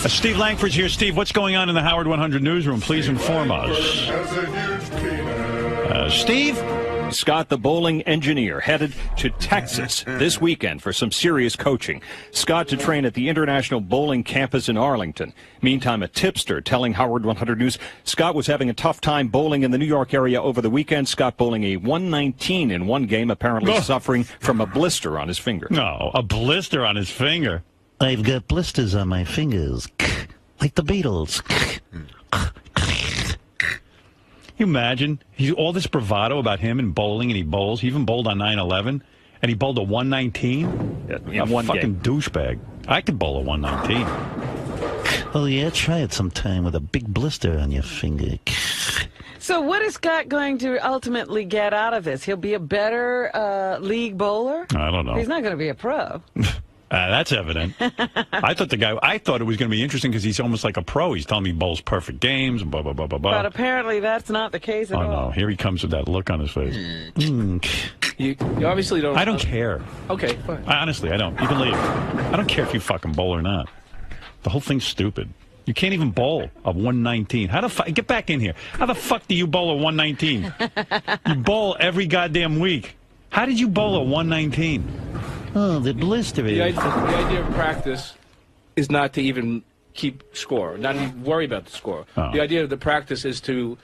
Steve Langford's here. Steve, what's going on in the Howard 100 newsroom? Please inform us. Steve? Scott, the bowling engineer, headed to Texas this weekend for some serious coaching. Scott to train at the International Bowling Campus in Arlington. Meantime, a tipster telling Howard 100 News Scott was having a tough time bowling in the New York area over the weekend. Scott bowling a 119 in one game, apparently suffering from a blister on his finger. No, a blister on his finger. I've got blisters on my fingers, like the Beatles. You imagine all this bravado about him and bowling, and he bowls. He even bowled on 9/11, and he bowled a 119. In one fucking game. Douchebag. I could bowl a 119. Oh yeah, try it sometime with a big blister on your finger. So what is Scott going to ultimately get out of this? He'll be a better league bowler? I don't know. He's not going to be a pro. That's evident. I thought it was going to be interesting because he's almost like a pro. He's telling me he bowls perfect games and blah, blah, blah, blah, blah. But apparently that's not the case at all. Oh, no. Here he comes with that look on his face. You obviously don't... I don't care. Okay, fine. Honestly, I don't. You can leave. I don't care if you fucking bowl or not. The whole thing's stupid. You can't even bowl a 119. Get back in here. How the fuck do you bowl a 119? You bowl every goddamn week. How did you bowl a 119? Oh, the blister The is... idea of practice is not to even keep score, not even worry about the score. Oh. The idea of the practice is to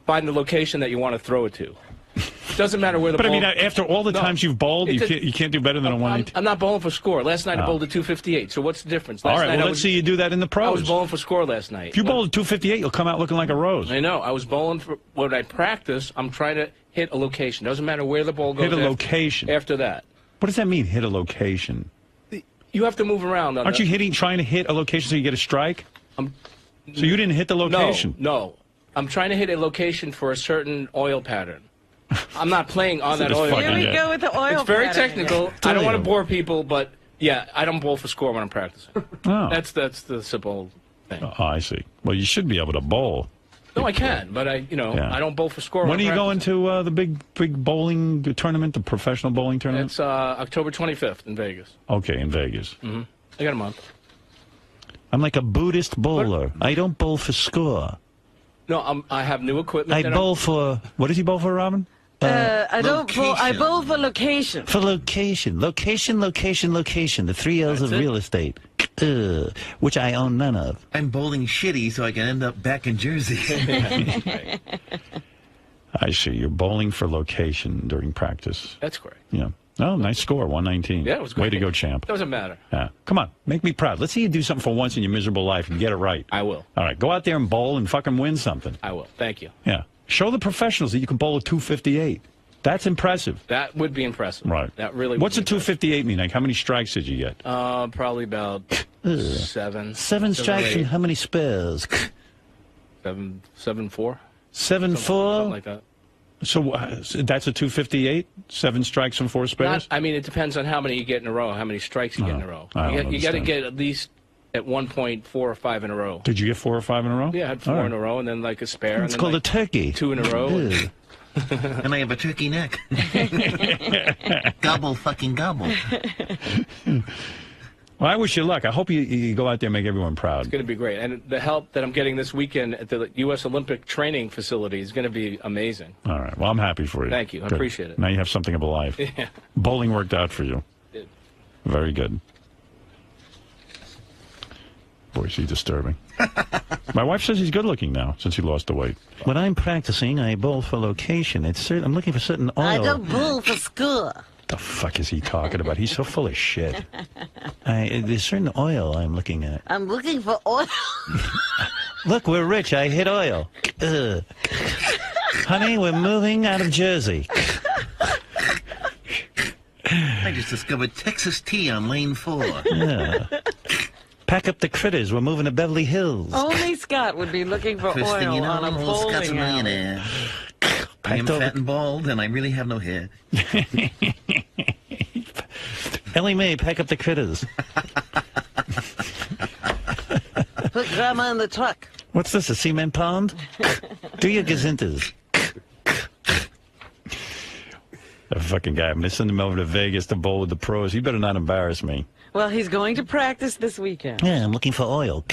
find the location that you want to throw it to. It doesn't matter where the But ball... I mean, after all the times you've bowled, you can't do better than a 119? I'm not bowling for score. Last night I bowled a 258, so what's the difference? All right, well, let's see you do that in the pros. I was bowling for score last night. If you bowl a 258, you'll come out looking like a rose. I know. I was bowling for... When I practice, I'm trying to hit a location. Doesn't matter where the ball goes. Hit a location. After that. What does that mean, hit a location? You have to move around. Aren't you trying to hit a location so you get a strike? So you didn't hit the location? No. I'm trying to hit a location for a certain oil pattern. I'm not playing on that oil. Here we go with the oil It's very pattern technical. again. I don't want to bore people, but yeah, I don't bowl for score when I'm practicing. Oh. That's the simple thing. Oh, I see. Well, you should be able to bowl. No, I can, but I don't bowl for score. When are you going to the big bowling tournament, the professional bowling tournament? It's October 25th in Vegas. Okay, in Vegas. I got a month. I'm like a Buddhist bowler. I don't bowl for score. No, I have new equipment. I bowl for... What does he bowl for, Robin? I don't bowl. I bowl for location. For location. Location, location, location. The three L's of real estate. Which I own none of. I'm bowling shitty so I can end up back in Jersey. I see. You're bowling for location during practice. That's correct. Yeah. Oh, nice score, 119. Yeah, it was great. Way to go, champ. Doesn't matter. Yeah. Come on, make me proud. Let's see you do something for once in your miserable life and get it right. I will. All right, go out there and bowl and fucking win something. I will. Thank you. Yeah. Show the professionals that you can bowl a 258. That's impressive. That would be impressive. Right. That really. What's a would be 258 mean? Like, how many strikes did you get? Probably about seven. Seven strikes and how many spares? 7-4. 7-4? Something like that. So that's a 258? 7 strikes and 4 spares? I mean, it depends on how many you get in a row, how many strikes you get in a row. You got to get at least at one point 4 or 5 in a row. Did you get 4 or 5 in a row? Yeah, I had 4 in a row, and then like a spare. It's and then called like a turkey. 2 in a row. And I have a turkey neck. Gobble, fucking gobble. Well, I wish you luck. I hope you go out there and make everyone proud. It's going to be great. And the help that I'm getting this weekend at the U.S. Olympic Training Facility is going to be amazing. All right. Well, I'm happy for you. Thank you. I Good. appreciate it. Now you have something of a life. Yeah. Bowling worked out for you. It did. Very good. Boy, is he disturbing. My wife says he's good looking now since he lost the weight. When I'm practicing, I bowl for location. I'm looking for certain oil. I don't bowl for score. The fuck is he talking about? He's so full of shit. There's certain oil I'm looking at. I'm looking for oil. Look, we're rich. I hit oil. Honey, we're moving out of Jersey. I just discovered Texas tea on lane 4. Yeah. Pack up the critters. We're moving to Beverly Hills. Only Scott would be looking for First thing oil you know, on a old Scott's a bowling alley. millionaire. I am fat and bald, and I really have no hair. Ellie Mae, pack up the critters. Put Grandma in the truck. What's this, a cement pond? Do your gazintas. That fucking guy. I'm going to send him over to Vegas to bowl with the pros. He better not embarrass me. Well, he's going to practice this weekend. Yeah, I'm looking for oil.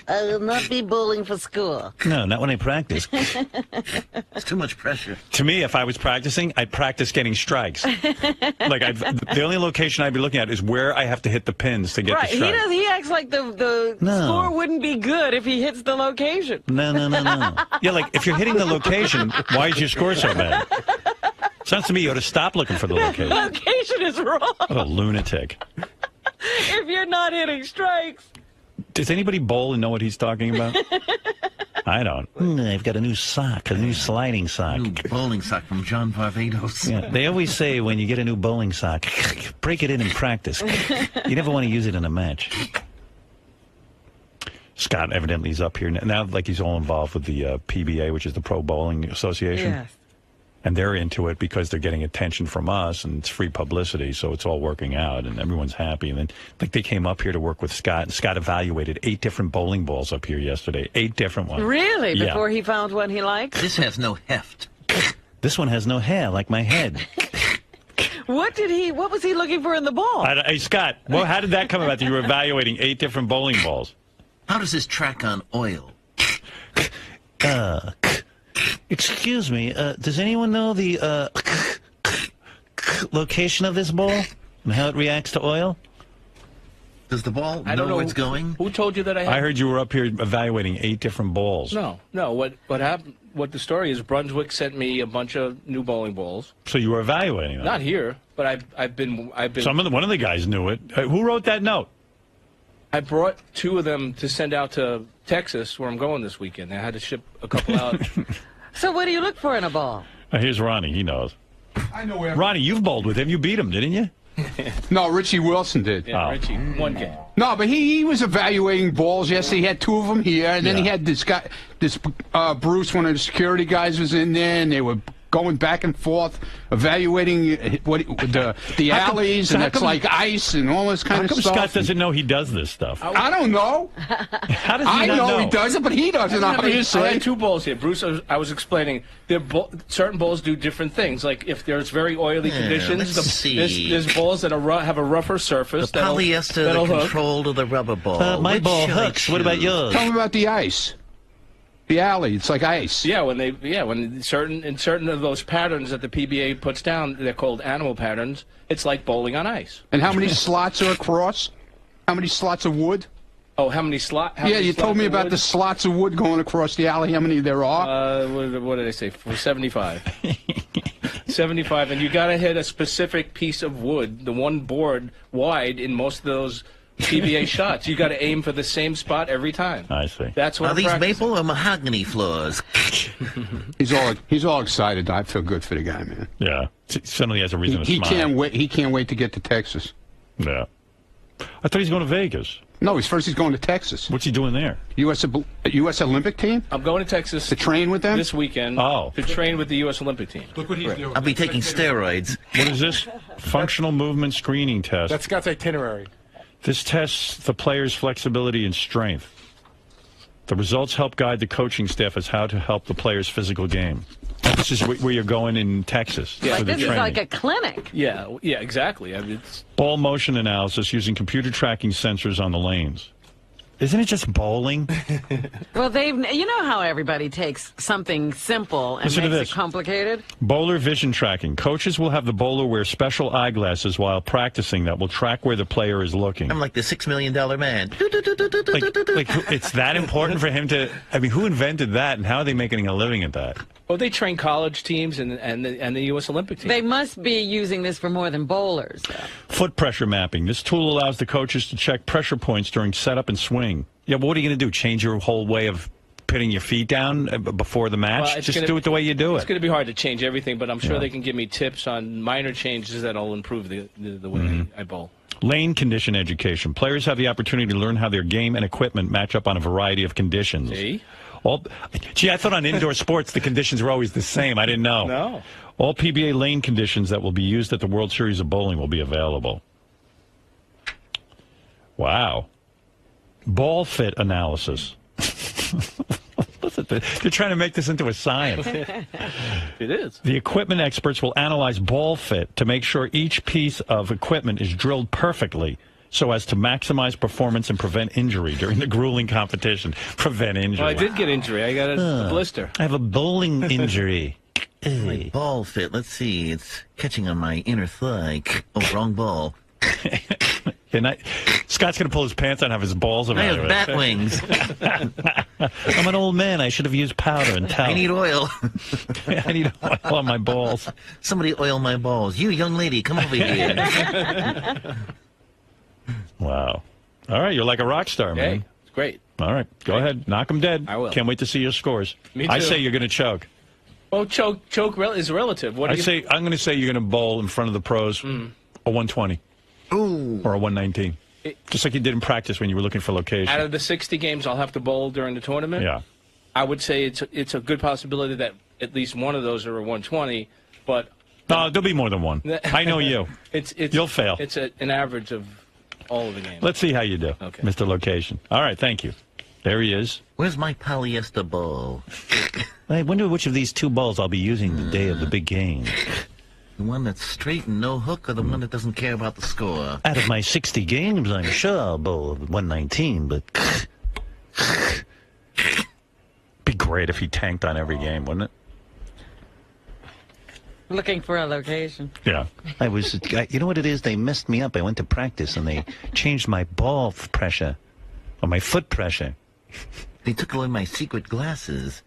I will not be bowling for school. No, not when I practice. It's too much pressure. To me, if I was practicing, I'd practice getting strikes. The only location I'd be looking at is where I have to hit the pins to get the strike. He acts like the score wouldn't be good if he hits the location. No. Yeah, like if you're hitting the location, why is your score so bad? Sounds to me you ought to stop looking for the location. The location is wrong. What a lunatic. If you're not hitting strikes. Does anybody bowl and know what he's talking about? I don't. I've got a new sock, a new sliding sock. New bowling sock from John Barbados. Yeah, they always say when you get a new bowling sock, break it in practice. You never want to use it in a match. Scott evidently is up here now, like he's all involved with the PBA, which is the Pro Bowling Association. Yes. And they're into it because they're getting attention from us, and it's free publicity, so it's all working out, and everyone's happy. And then, like, they came up here to work with Scott, and Scott evaluated 8 different bowling balls up here yesterday. 8 different ones. Really? Yeah. Before he found one he liked? This has no heft. This one has no hair, like my head. What was he looking for in the ball? Hey, Scott, how did that come about that you were evaluating 8 different bowling balls? How does this track on oil? Excuse me, does anyone know the location of this ball and how it reacts to oil? Does the ball I don't know where it's going? Who told you that I had? I heard you were up here evaluating 8 different balls. No. What happened? What the story is? Brunswick sent me a bunch of new bowling balls. So you were evaluating them? Not here, but I've been. One of the guys knew it. Who wrote that note? I brought 2 of them to send out to Texas, where I'm going this weekend. I had to ship a couple out. So what do you look for in a ball? Here's Ronnie. He knows. I know where. Ronnie, you've bowled with him. You beat him, didn't you? No, Richie Wilson did. Yeah, Richie, 1 game. No, but he was evaluating balls yesterday. He had 2 of them here, and then he had this guy, Bruce, one of the security guys, was in there, and they were going back and forth, evaluating the alleys, and it's like ice and all this kind of stuff. How come Scott doesn't know he does this stuff? I don't know. How does he I not know he does it, but he doesn't, obviously. I had 2 bowls here. Bruce, I was explaining, certain bowls do different things. Like if there's very oily conditions, there's balls that have a rougher surface. The polyester, the control to the rubber ball. My ball hooks. What about yours? Tell me about the ice. The alley, it's like ice. Yeah, when certain of those patterns that the PBA puts down, they're called animal patterns. It's like bowling on ice. And how many slots are across? How many slots of wood? Oh, how many slots? Yeah, you told me about the slots of wood going across the alley. How many there are? What did I say? 75. 75, and you got to hit a specific piece of wood, the one board wide in most of those PBA shots. You got to aim for the same spot every time. I see. That's what. Are these maple or mahogany floors? He's all excited. I feel good for the guy, man. Yeah, suddenly he has a reason to smile. He can't wait to get to Texas. Yeah, I thought he's going to Vegas. No, he's going to Texas. What's he doing there? U.S. Olympic team? I'm going to Texas to train with them this weekend. Oh, to train with the U.S. Olympic team. Look what he's doing. I'll be taking steroids. What is this? Functional movement screening test. That's Scott's itinerary. This tests the player's flexibility and strength. The results help guide the coaching staff as how to help the player's physical game. This is where you're going in Texas. Yeah, this is like a clinic. Yeah, exactly. I mean, ball motion analysis using computer tracking sensors on the lanes. Isn't it just bowling? Well, you know how everybody takes something simple and makes it complicated? Bowler vision tracking. Coaches will have the bowler wear special eyeglasses while practicing that will track where the player is looking. I'm like the $6 Million Man. Like it's that important for him to... I mean, who invented that, and how are they making a living at that? Well, they train college teams and the U.S. Olympic team. They must be using this for more than bowlers. Foot pressure mapping. This tool allows the coaches to check pressure points during setup and swing. Yeah, but what are you going to do? Change your whole way of putting your feet down before the match? Just do it the way you do it. It's going to be hard to change everything, but I'm sure they can give me tips on minor changes that'll improve the way I bowl. Lane condition education. Players have the opportunity to learn how their game and equipment match up on a variety of conditions. See? I thought on indoor sports the conditions were always the same. I didn't know. No. All PBA lane conditions that will be used at the World Series of Bowling will be available. Wow. Ball fit analysis. They're trying to make this into a science. It is. The equipment experts will analyze ball fit to make sure each piece of equipment is drilled perfectly so as to maximize performance and prevent injury during the grueling competition. Prevent injury. Well, I did get injury. I got a blister. I have a bowling injury. My ball fit. Let's see. It's catching on my inner thigh. Oh, wrong ball. Scott's going to pull his pants on and have his balls I have evaluated. bat wings. I'm an old man. I should have used powder and towel. I need oil. I need oil on my balls. Somebody oil my balls. You, young lady, come over here. Wow. All right, you're like a rock star, man. Hey, it's great. All right, go ahead. Knock them dead. I will. Can't wait to see your scores. Me I too. say you're going to choke. Well, choke is relative. What do you I'm going to say you're going to bowl in front of the pros a 120 Ooh. or a 119. Just like you did in practice when you were looking for location. Out of the 60 games I'll have to bowl during the tournament, Yeah. I would say it's a good possibility that at least one of those are a 120, but No, there'll be more than one. I know you. it's You'll fail. It's an average of all of the games. Let's see how you do, Okay. Mr. Location. All right, thank you. There he is. Where's my polyester ball? I wonder which of these two balls I'll be using the day of the big game. The one that's straight and no hook, or the one that doesn't care about the score? Out of my 60 games, I'm sure I'll bowl 119, but Be great if he tanked on every game, wouldn't it? Looking for a location. Yeah. you know what it is? They messed me up. I went to practice and they changed my ball pressure or my foot pressure. They took away my secret glasses.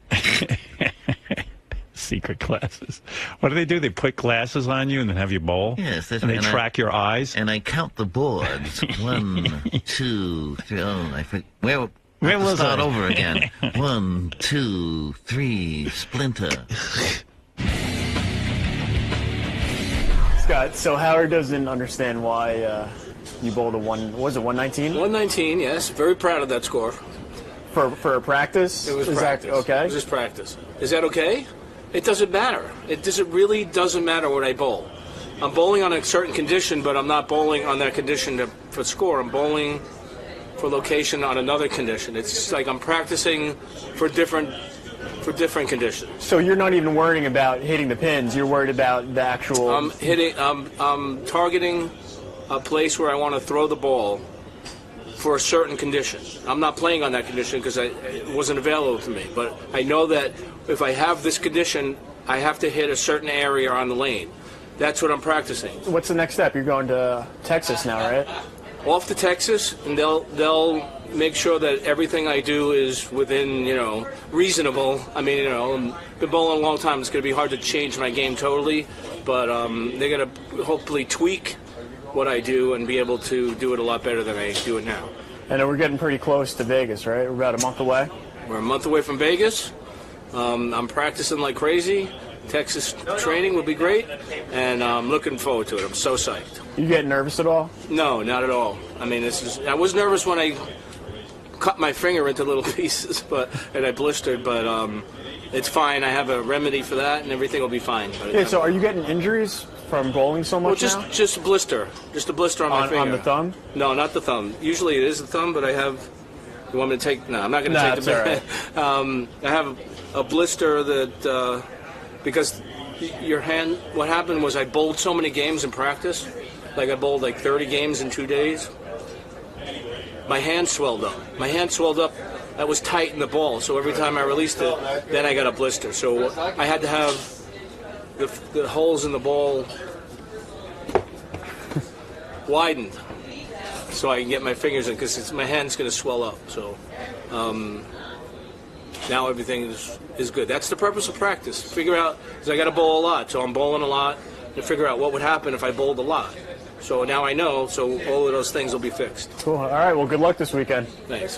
Secret glasses. What do? They put glasses on you and then have you bowl? Yes, that's and they right. track your eyes? And I count the boards. 1, 2, 3. Oh, I forget. Where was start I? over again. 1, 2, 3. Splinter. Scott, so Howard doesn't understand why you bowled a 119 119, yes. Very proud of that score. for a practice. It was Is practice. that okay? It was just practice. Is that okay? It doesn't matter. It really doesn't matter what I bowl. I'm bowling on a certain condition, but I'm not bowling on that condition for score. I'm bowling for location on another condition. It's like I'm practicing for different conditions. So you're not even worrying about hitting the pins. You're worried about the actual. I'm targeting a place where I want to throw the ball for a certain condition. I'm not playing on that condition because it wasn't available to me. But I know that if I have this condition, I have to hit a certain area on the lane. That's what I'm practicing. What's the next step? You're going to Texas now, right? Off to Texas, and they'll make sure that everything I do is within, reasonable. I mean, I've been bowling a long time. It's going to be hard to change my game totally, but they're going to hopefully tweak what I do and be able to do it a lot better than I do it now. And we're getting pretty close to Vegas, right? We're about a month away. We're a month away from Vegas. I'm practicing like crazy. Texas training will be great, and I'm looking forward to it. I'm so psyched. You getting nervous at all? No, not at all. I mean, I was nervous when I cut my finger into little pieces, and I blistered, but it's fine. I have a remedy for that, and everything will be fine. Yeah. So are you getting injuries from bowling so much now? Just a blister. Just a blister on my finger. On the thumb? No, not the thumb. Usually it is the thumb, but I have. You want me to take? No, I'm not going to take the. That's all right. I have a blister that because your hand. What happened was I bowled so many games in practice. Like I bowled like 30 games in 2 days. My hand swelled up. That was tight in the ball. So every time I released it, then I got a blister. So I had to have the holes in the ball widened so I can get my fingers in, because my hand's going to swell up. So now everything is good. That's the purpose of practice. Figure out, because I got to bowl a lot, so I'm bowling a lot, to figure out what would happen if I bowled a lot. So now I know, so all of those things will be fixed. Cool. All right. Well, good luck this weekend. Thanks.